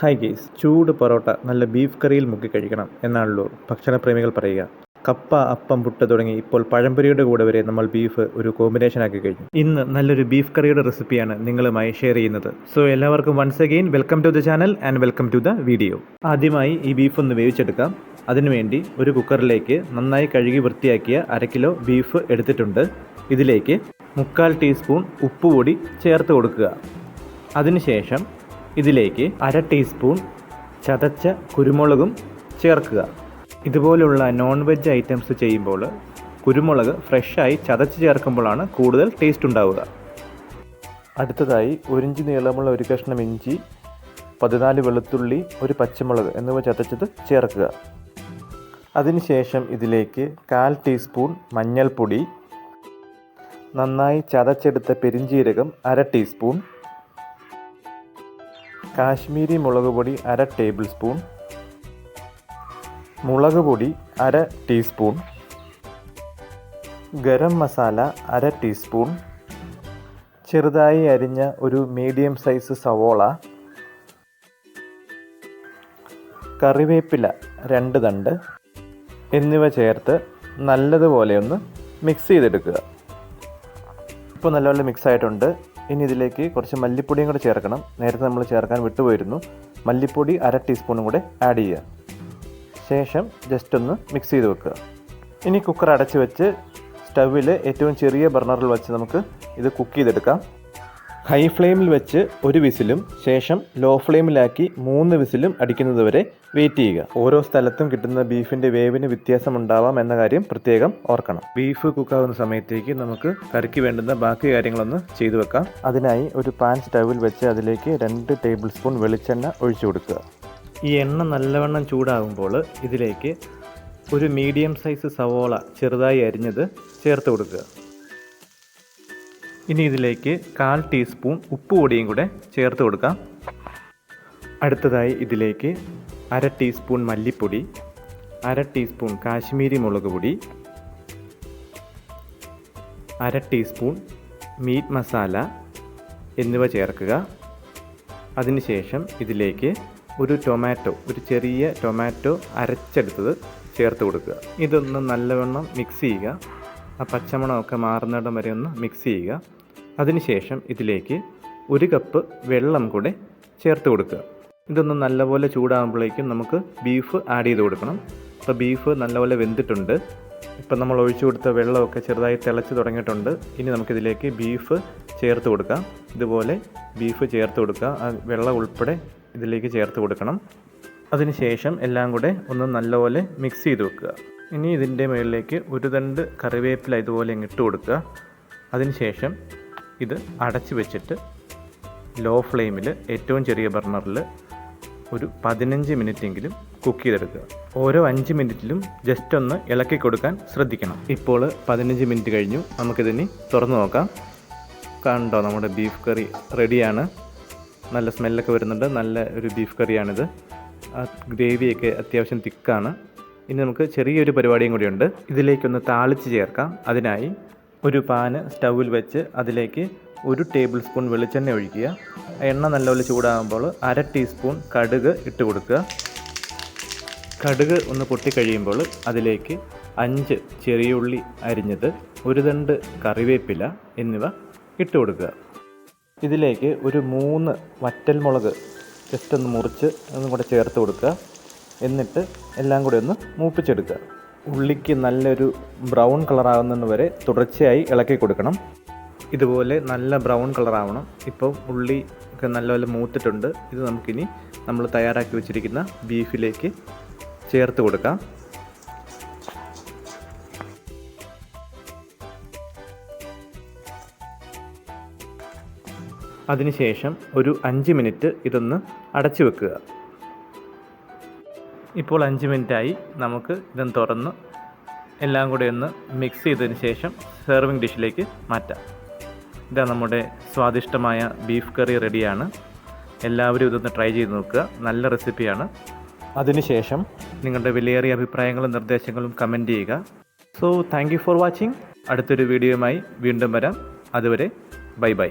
Hi guys, ചൂട് പൊറോട്ട നല്ല beef കറിയിൽ മുക്കി കഴിക്കണം എന്നാണല്ലോ ഭക്ഷണപ്രേമികൾ പറയുക. കപ്പ, അപ്പം, പുട്ട് തുടങ്ങി ഇപ്പോൾ പഴംപൊരിയുടെ കൂടെ വരെ നമ്മൾ ബീഫ് ഒരു കോമ്പിനേഷൻ ആക്കി കഴിഞ്ഞു. ഇന്ന് നല്ലൊരു ബീഫ് കറിയുടെ റെസിപ്പിയാണ് നിങ്ങളുമായി ഷെയർ ചെയ്യുന്നത്. സോ എല്ലാവർക്കും once again welcome to the channel and welcome to the video. ആദ്യമായി ഈ ബീഫ് ഒന്ന് വേവിച്ചെടുക്കാം. അതിനുവേണ്ടി ഒരു കുക്കറിലേക്ക് നന്നായി കഴുകി വൃത്തിയാക്കിയ 1/2 കിലോ ബീഫ് എടുത്തിട്ടുണ്ട്. ഇതിലേക്ക് 1/4 ടീസ്പൂൺ ഉപ്പുപൊടി ചേർത്ത് കൊടുക്കുക. അതിനുശേഷം ഇതിലേക്ക് 1/2 ടീസ്പൂൺ ചതച്ച കുരുമുളകും ചേർക്കുക. ഇതുപോലുള്ള നോൺ വെജ് ഐറ്റംസ് ചെയ്യുമ്പോൾ കുരുമുളക് ഫ്രഷായി ചതച്ച് ചേർക്കുമ്പോഴാണ് കൂടുതൽ ടേസ്റ്റ് ഉണ്ടാവുക. അടുത്തതായി 1 ഇഞ്ച് നീളമുള്ള ഒരു കഷ്ണം ഇഞ്ചി, 14 വെളുത്തുള്ളി, ഒരു പച്ചമുളക് എന്നിവ ചതച്ചത് ചേർക്കുക. അതിനുശേഷം ഇതിലേക്ക് 1/4 ടീസ്പൂൺ മഞ്ഞൾപ്പൊടി, നന്നായി ചതച്ചെടുത്ത പെരിഞ്ജീരകം 1/2 ടീസ്പൂൺ, കാശ്മീരി മുളക് പൊടി 1/2 ടേബിൾ സ്പൂൺ, മുളക് പൊടി 1/2 ടീസ്പൂൺ, ഗരം മസാല 1/2 ടീസ്പൂൺ, ചെറുതായി അരിഞ്ഞ ഒരു മീഡിയം സൈസ് സവോള, കറിവേപ്പില 2 തണ്ട് എന്നിവ ചേർത്ത് നല്ലതുപോലെ ഒന്ന് മിക്സ് ചെയ്തെടുക്കുക. ഇപ്പോൾ നല്ലപോലെ മിക്സ് ആയിട്ടുണ്ട്. ഇനി ഇതിലേക്ക് കുറച്ച് മല്ലിപ്പൊടിയും കൂടെ ചേർക്കണം. നേരത്തെ നമ്മൾ ചേർക്കാൻ വിട്ടുപോയിരുന്നു. മല്ലിപ്പൊടി 1/2 ടീസ്പൂണും കൂടെ ആഡ് ചെയ്യുക. ശേഷം ജസ്റ്റ് ഒന്ന് മിക്സ് ചെയ്ത് വെക്കുക. ഇനി കുക്കർ അടച്ച് വെച്ച് സ്റ്റൗവിൽ ഏറ്റവും ചെറിയ ബർണറിൽ വെച്ച് നമുക്ക് ഇത് കുക്ക് ചെയ്തെടുക്കാം. ഹൈ ഫ്ലെയിമിൽ വെച്ച് 1 വിസിലും ശേഷം ലോ ഫ്ലെയിമിലാക്കി 3 വിസിലും അടിക്കുന്നത് വരെ വെയിറ്റ് ചെയ്യുക. ഓരോ സ്ഥലത്തും കിട്ടുന്ന ബീഫിൻ്റെ വേവിന് വ്യത്യാസമുണ്ടാവാം എന്ന കാര്യം പ്രത്യേകം ഓർക്കണം. ബീഫ് കുക്കാവുന്ന സമയത്തേക്ക് നമുക്ക് കറിക്ക് വേണ്ടുന്ന ബാക്കി കാര്യങ്ങളൊന്ന് ചെയ്തു വെക്കാം. അതിനായി ഒരു പാൻ സ്റ്റൗവിൽ വെച്ച് അതിലേക്ക് 2 ടേബിൾ സ്പൂൺ വെളിച്ചെണ്ണ ഒഴിച്ചു കൊടുക്കുക. ഈ എണ്ണ നല്ലവണ്ണം ചൂടാകുമ്പോൾ ഇതിലേക്ക് ഒരു മീഡിയം സൈസ് സവോള ചെറുതായി അരിഞ്ഞത് ചേർത്ത് കൊടുക്കുക. ഇനി ഇതിലേക്ക് 1/4 ടീസ്പൂൺ ഉപ്പ് പൊടിയും കൂടെ ചേർത്ത് കൊടുക്കാം. അടുത്തതായി ഇതിലേക്ക് 1/2 ടീസ്പൂൺ മല്ലിപ്പൊടി, 1/2 ടീസ്പൂൺ കാശ്മീരി മുളക് പൊടി, 1/2 ടീസ്പൂൺ മീറ്റ് മസാല എന്നിവ ചേർക്കുക. അതിനുശേഷം ഇതിലേക്ക് ഒരു ചെറിയ ടൊമാറ്റോ അരച്ചെടുത്തത് ചേർത്ത് കൊടുക്കുക. ഇതൊന്ന് നല്ലവണ്ണം മിക്സ് ചെയ്യുക. ആ പച്ചമണമൊക്കെ മാറുന്നിടം വരെ ഒന്ന് മിക്സ് ചെയ്യുക. അതിനുശേഷം ഇതിലേക്ക് 1 കപ്പ് വെള്ളം കൂടെ ചേർത്ത് കൊടുക്കുക. ഇതൊന്ന് നല്ലപോലെ ചൂടാകുമ്പോഴേക്കും നമുക്ക് ബീഫ് ആഡ് ചെയ്ത് കൊടുക്കണം. ഇപ്പോൾ ബീഫ് നല്ലപോലെ വെന്തിട്ടുണ്ട്. ഇപ്പം നമ്മൾ ഒഴിച്ചു കൊടുത്ത വെള്ളമൊക്കെ ചെറുതായി തിളച്ച് തുടങ്ങിയിട്ടുണ്ട്. ഇനി നമുക്കിതിലേക്ക് ബീഫ് ചേർത്ത് കൊടുക്കാം. ഇതുപോലെ ബീഫ് ചേർത്ത് കൊടുക്കുക. ആ വെള്ളം ഉൾപ്പെടെ ഇതിലേക്ക് ചേർത്ത് കൊടുക്കണം. അതിനുശേഷം എല്ലാം കൂടെ ഒന്ന് നല്ലപോലെ മിക്സ് ചെയ്ത് വെക്കുക. ഇനി ഇതിൻ്റെ മുകളിലേക്ക് 1 തണ്ട് കറിവേപ്പില ഇതുപോലെ ഇട്ട് കൊടുക്കുക. അതിനുശേഷം ഇത് അടച്ച് വെച്ചിട്ട് ലോ ഫ്ലെയിമിൽ ഏറ്റവും ചെറിയ ബർണറിൽ ഒരു 15 മിനിറ്റെങ്കിലും കുക്ക് ചെയ്തെടുക്കുക. ഓരോ 5 മിനിറ്റിലും ജസ്റ്റ് ഒന്ന് ഇളക്കി കൊടുക്കാൻ ശ്രദ്ധിക്കണം. ഇപ്പോൾ 15 മിനിറ്റ് കഴിഞ്ഞു. നമുക്കിതിനി തുറന്ന് നോക്കാം. കണ്ടോ, നമ്മുടെ ബീഫ് കറി റെഡിയാണ്. നല്ല സ്മെല്ലൊക്കെ വരുന്നുണ്ട്. നല്ല ഒരു ബീഫ് കറിയാണിത്. ആ ഗ്രേവിയൊക്കെ അത്യാവശ്യം തിക്കാണ്. ഇനി നമുക്ക് ചെറിയൊരു പരിപാടിയും കൂടിയുണ്ട്. ഇതിലേക്കൊന്ന് താളിച്ച് ചേർക്കാം. അതിനായി ഒരു പാന് സ്റ്റൗവിൽ വെച്ച് അതിലേക്ക് 1 ടേബിൾ സ്പൂൺ വെളിച്ചെണ്ണ ഒഴിക്കുക. എണ്ണ നല്ലപോലെ ചൂടാകുമ്പോൾ 1/2 ടീസ്പൂൺ കടുക് ഇട്ട് കൊടുക്കുക. കടുക് ഒന്ന് പൊട്ടിക്കഴിയുമ്പോൾ അതിലേക്ക് 5 ചെറിയ ഉള്ളി അരിഞ്ഞത്, 1 തണ്ട് കറിവേപ്പില എന്നിവ ഇട്ട് കൊടുക്കുക. ഇതിലേക്ക് ഒരു 3 വറ്റൽമുളക് ജസ്റ്റ് ഒന്ന് മുറിച്ച് ഒന്നും കൂടെ ചേർത്ത് കൊടുക്കുക. എന്നിട്ട് എല്ലാം കൂടി ഒന്ന് മൂപ്പിച്ചെടുക്കുക. ഉള്ളിക്ക് നല്ലൊരു ബ്രൗൺ കളറാകുന്നത് വരെ തുടർച്ചയായി ഇളക്കി കൊടുക്കണം. ഇതുപോലെ നല്ല ബ്രൗൺ കളറാവണം. ഇപ്പോൾ ഉള്ളി ഒക്കെ നല്ലപോലെ മൂത്തിട്ടുണ്ട്. ഇത് നമുക്കിനി നമ്മൾ തയ്യാറാക്കി വെച്ചിരിക്കുന്ന ബീഫിലേക്ക് ചേർത്ത് കൊടുക്കാം. അതിനുശേഷം ഒരു 5 മിനിറ്റ് ഇതൊന്ന് അടച്ചു വെക്കുക. ഇപ്പോൾ 5 മിനിറ്റായി. നമുക്ക് ഇതൊന്ന് തുറന്ന് എല്ലാം കൂടി ഒന്ന് മിക്സ് ചെയ്തതിന് ശേഷം സെർവിങ് ഡിഷിലേക്ക് മാറ്റാം. ഇതാ നമ്മുടെ സ്വാദിഷ്ടമായ ബീഫ് കറി റെഡിയാണ്. എല്ലാവരും ഇതൊന്ന് ട്രൈ ചെയ്ത് നോക്കുക. നല്ല റെസിപ്പിയാണ്. അതിനുശേഷം നിങ്ങളുടെ വിലയേറിയ അഭിപ്രായങ്ങളും നിർദ്ദേശങ്ങളും കമൻറ്റ് ചെയ്യുക. So thank you for watching. അടുത്തൊരു വീഡിയോയുമായി വീണ്ടും വരാം. അതുവരെ ബൈ ബൈ.